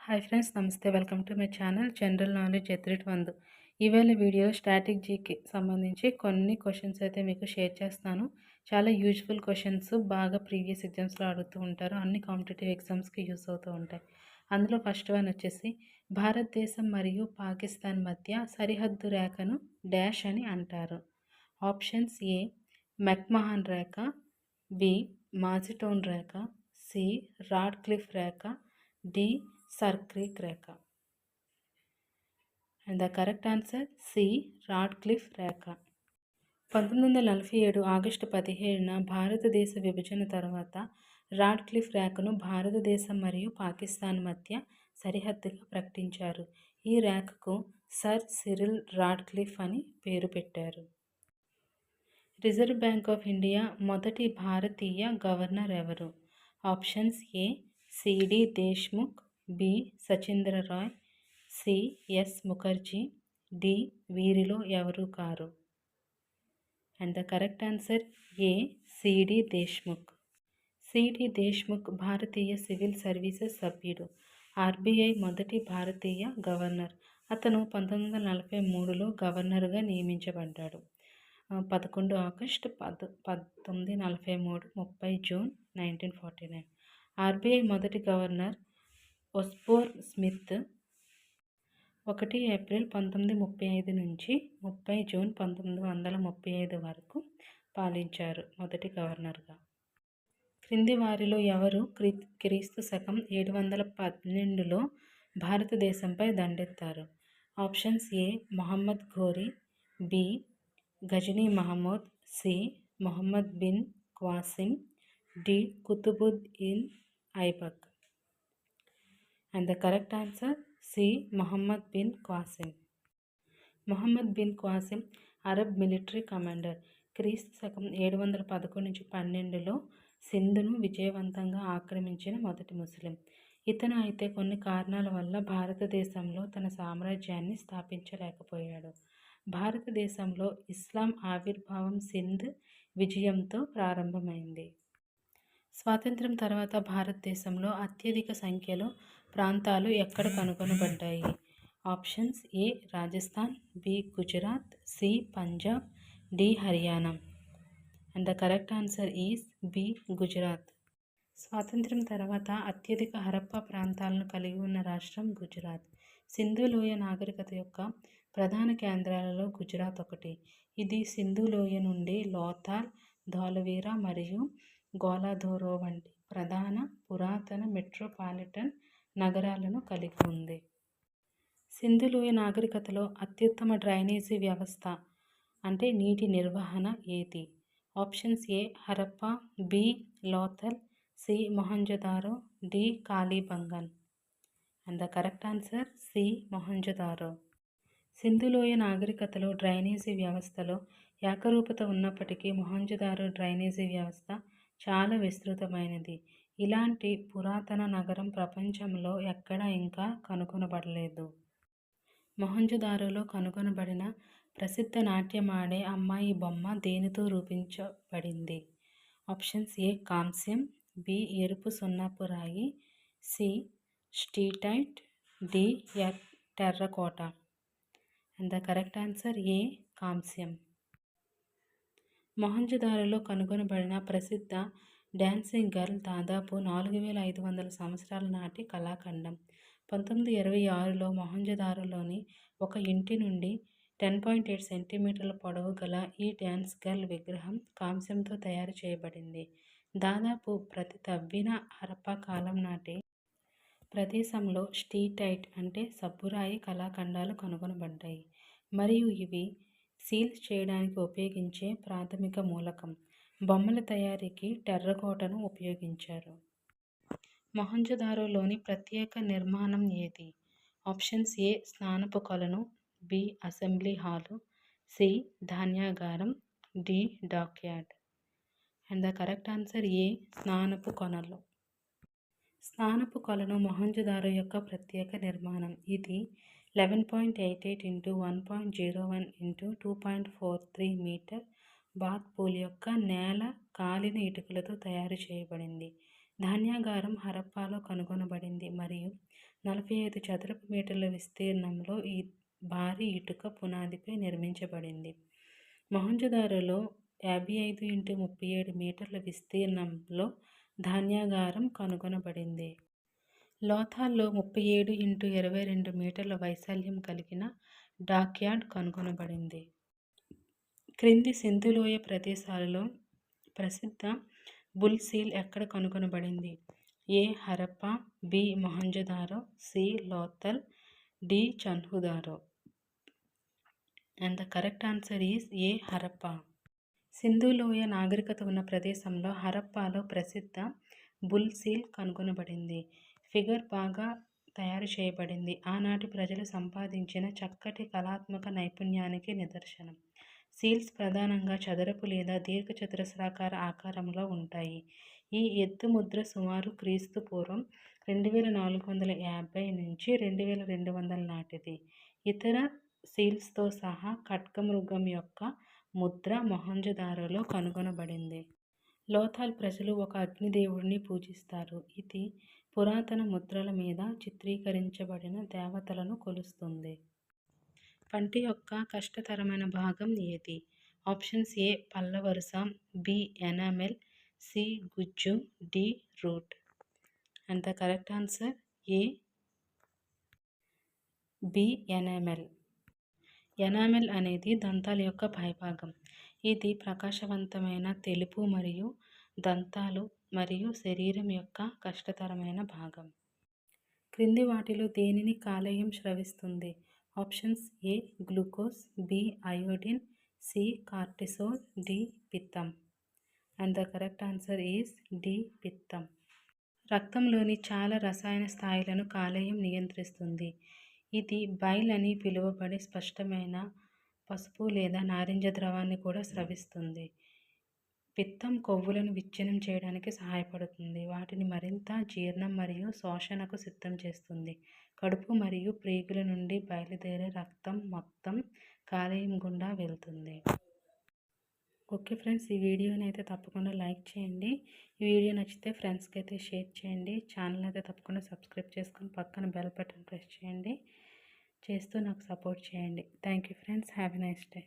Hi friends, నమస్తే. Welcome to my channel general knowledge ఎత్రిట్ వందు. ఇవాళ వీడియో స్టాటిక్ జీకి సంబంధించి కొన్ని క్వశ్చన్స్ అయితే మీకు షేర్ చేస్తాను. చాలా యూజ్ఫుల్ క్వశ్చన్స్, బాగా ప్రీవియస్ ఎగ్జామ్స్లో అడుగుతూ ఉంటారు. అన్ని కాంపిటేటివ్ ఎగ్జామ్స్కి యూస్ అవుతూ ఉంటాయి. అందులో ఫస్ట్ వన్ వచ్చేసి, భారతదేశం మరియు పాకిస్తాన్ మధ్య సరిహద్దు రేఖను డాష్ అని అంటారు. ఆప్షన్స్: ఏ మెక్మహాన్ రేఖ, బి మాజిటోన్ రేఖ, సి రాడ్క్లిఫ్ రేఖ, డి సర్క్రీక్ రేఖ. And the correct answer C Radcliffe రేఖ. 1947 ఆగస్టు 17న భారతదేశ విభజన తర్వాత రాడ్క్లిఫ్ రేఖను భారతదేశం మరియు పాకిస్తాన్ మధ్య సరిహద్దుగా ప్రకటించారు. ఈ రేఖకు సర్ సిరిల్ రాడ్క్లిఫ్ అని పేరు పెట్టారు. రిజర్వ్ బ్యాంక్ ఆఫ్ ఇండియా మొదటి భారతీయ గవర్నర్ ఎవరు? Options: A C D Deshmukh, B Sachindra Roy, C S Mukherjee, D వీరిలో ఎవరు కారు. And the correct answer A C D Deshmukh. C D Deshmukh భారతీయ సివిల్ సర్వీసెస్ సభ్యుడు, ఆర్బీఐ మొదటి భారతీయ గవర్నర్. అతను 1943లో గవర్నర్గా నియమించబడ్డాడు. 11 ఆగస్టు 1943, 30 జూన్ 1949. ఆర్బీఐ మొదటి గవర్నర్ ఒస్బోర్న్ స్మిత్ 1 ఏప్రిల్ 1935 నుంచి 30 జూన్ 1935 వరకు పాలించారు మొదటి గవర్నర్గా. క్రింది వారిలో ఎవరు క్రీస్తు శకం 712లో భారతదేశంపై దండెత్తారు? Options: A Mohammad Ghori, B Ghazni Mahmud, C Mohammad bin Qasim, D Qutbuddin Aibak. And the correct answer C Mohammad bin Qasim. Mohammad bin Qasim Arab military commander. క్రీస్తు శకం 711 నుంచి 12లో సింధును విజయవంతంగా ఆక్రమించిన మొదటి ముస్లిం. ఇతను అయితే కొన్ని కారణాల వల్ల భారతదేశంలో తన సామ్రాజ్యాన్ని స్థాపించలేకపోయాడు. భారతదేశంలో ఇస్లాం ఆవిర్భావం సింధ్ విజయంతో ప్రారంభమైంది. స్వాతంత్ర్యం తర్వాత భారతదేశంలో అత్యధిక సంఖ్యలో ప్రాంతాలు ఎక్కడ కనుగొనబడ్డాయి? Options: A Rajasthan, B Gujarat, C Punjab, D Haryana. And the correct answer is B Gujarat. స్వాతంత్ర్యం తర్వాత అత్యధిక హరప్పా ప్రాంతాలను కలిగి ఉన్న రాష్ట్రం గుజరాత్. సింధు లోయ నాగరికత యొక్క ప్రధాన కేంద్రాలలో గుజరాత్ ఒకటి. ఇది సింధు లోయ నుండి లోథాల్, ధోలవీరా మరియు గోలాధోరో వంటి ప్రధాన పురాతన మెట్రోపాలిటన్ నగరాలను కలిగి ఉంది. సింధు లోయ నాగరికతలో అత్యుత్తమ డ్రైనేజీ వ్యవస్థ అంటే నీటి నిర్వహణ ఏది? Options: A Harappa, B Lothal, C Mohenjodaro, D Kalibangan. And the correct answer C Mohenjodaro. Sindhu లోయ నాగరికతలో డ్రైనేజీ వ్యవస్థలో ఏకరూపత ఉన్నప్పటికీ మొహంజదారో డ్రైనేజీ వ్యవస్థ చాలా విస్తృతమైనది. ఇలాంటి పురాతన నగరం ప్రపంచంలో ఎక్కడా ఇంకా కనుగొనబడలేదు. మొహంజదారోలో కనుగొనబడిన ప్రసిద్ధ నాట్యమాడే అమ్మాయి బొమ్మ దేనితో రూపించబడింది? ఆప్షన్స్: ఏ కాంస్యం, బి ఎరుపు సున్నపు రాయి, C steatite, D terracotta. And the correct answer A కాంస్యం. మొహంజదారోలో కనుగొనబడిన ప్రసిద్ధ డాన్సింగ్ గర్ల్ దాదాపు 4500 సంవత్సరాల నాటి కళాఖండం. 1926లో మొహంజదారోలోని ఒక ఇంటి నుండి 10.8 సెంటీమీటర్ల పొడవు గల ఈ డ్యాన్స్ గర్ల్ విగ్రహం కాంస్యంతో తయారు చేయబడింది. దాదాపు ప్రతి తవ్విన హరప్పా కాలం నాటి ప్రదేశంలో స్టీటైట్ అంటే సబ్బురాయి కళాఖండాలు కనుగొనబడ్డాయి మరియు ఇవి సీల్స్ చేయడానికి ఉపయోగించే ప్రాథమిక మూలకం. బొమ్మల తయారీకి టెర్రకోటను ఉపయోగించారు. మొహంజదారోలోని ప్రత్యేక నిర్మాణం ఏది? ఆప్షన్స్: ఏ స్నానపు కొలను, బి అసెంబ్లీ హాలు, సి ధాన్యాగారం, D dockyard. And the correct answer A స్నానపు కొనలు. స్నానపు కొలను మొహంజదారో యొక్క ప్రత్యేక నిర్మాణం. ఇది 11.88 x 1.01 x 2.43 metre bath pool యొక్క నేల కాలిన ఇటుకలతో తయారు చేయబడింది. ధాన్యాగారం హరప్పాలో కనుగొనబడింది మరియు 45 చదరపు మీటర్ల విస్తీర్ణంలో ఈ భారీ ఇటుక పునాదిపై నిర్మించబడింది. మొహంజదారోలో 55x37 మీటర్ల విస్తీర్ణంలో ధాన్యాగారం కనుగొనబడింది. లోథాల్లో 37x22 మీటర్ల వైశాల్యం కలిగిన డాక్యార్డ్ కనుగొనబడింది. క్రింది సింధులోయ ప్రదేశాలలో ప్రసిద్ధ బుల్ సీల్ ఎక్కడ కనుగొనబడింది? A Harappa, B Mohenjodaro, C Lothal, D Chanhudaro. And the correct answer is A Harappa. సింధులోయ నాగరికత ఉన్న ప్రదేశంలో హరప్పాలో ప్రసిద్ధ బుల్ సీల్ కనుగొనబడింది. ఫిగర్ బాగా తయారు చేయబడింది. ఆనాటి ప్రజలు సంపాదించిన చక్కటి కళాత్మక నైపుణ్యానికి నిదర్శనం. సీల్స్ ప్రధానంగా చదరపు లేదా దీర్ఘచతురస్రాకార ఆకారంలో ఉంటాయి. ఈ ఎత్తు ముద్ర సుమారు క్రీస్తు పూర్వం 2450 నుంచి 2200 నాటిది. ఇతర సీల్స్తో సహా ఖడ్గమృగం యొక్క ముద్ర మొహంజదారోలో కనుగొనబడింది. లోథాల్ ప్రజలు ఒక అగ్నిదేవుడిని పూజిస్తారు. ఇది పురాతన ముద్రల మీద చిత్రీకరించబడిన దేవతలను కొలుస్తుంది. పంటి యొక్క కష్టతరమైన భాగం ఏది? ఆప్షన్స్ ఏ పల్లవరుస, బి ఎనామెల్, సి గుజ్జు, D root. And the correct answer A B enamel. Enamel అనేది దంతాల యొక్క పైభాగం. ఇది ప్రకాశవంతమైన తెలుపు మరియు దంతాలు మరియు శరీరం యొక్క కష్టతరమైన భాగం. క్రింది వాటిలో దేనిని కాలేయం స్రవిస్తుంది? Options A glucose, B iodine, C cortisol, D పిత్తం. And the correct answer is D పిత్తం. రక్తంలోని చాలా రసాయన స్థాయిలను కాలేయం నియంత్రిస్తుంది. ఇది బైల్ అని పిలువబడే స్పష్టమైన పసుపు లేదా నారింజ ద్రవాన్ని కూడా స్రవిస్తుంది. పిత్తం కొవ్వులను విచ్ఛిన్నం చేయడానికి సహాయపడుతుంది. వాటిని మరింత జీర్ణం మరియు శోషణకు సిద్ధం చేస్తుంది. కడుపు మరియు ప్రేగుల నుండి బయలుదేరే రక్తం మొత్తం కాలేయం గుండా వెళ్తుంది. ఓకే ఫ్రెండ్స్, ఈ వీడియోని అయితే తప్పకుండా లైక్ చేయండి. ఈ వీడియో నచ్చితే ఫ్రెండ్స్కి అయితే షేర్ చేయండి. ఛానల్ అయితే తప్పకుండా సబ్స్క్రైబ్ చేసుకొని పక్కన బెల్ బటన్ ప్రెస్ చేయండి. చేస్తూ నాకు సపోర్ట్ చేయండి. Thank you friends. Have a nice day.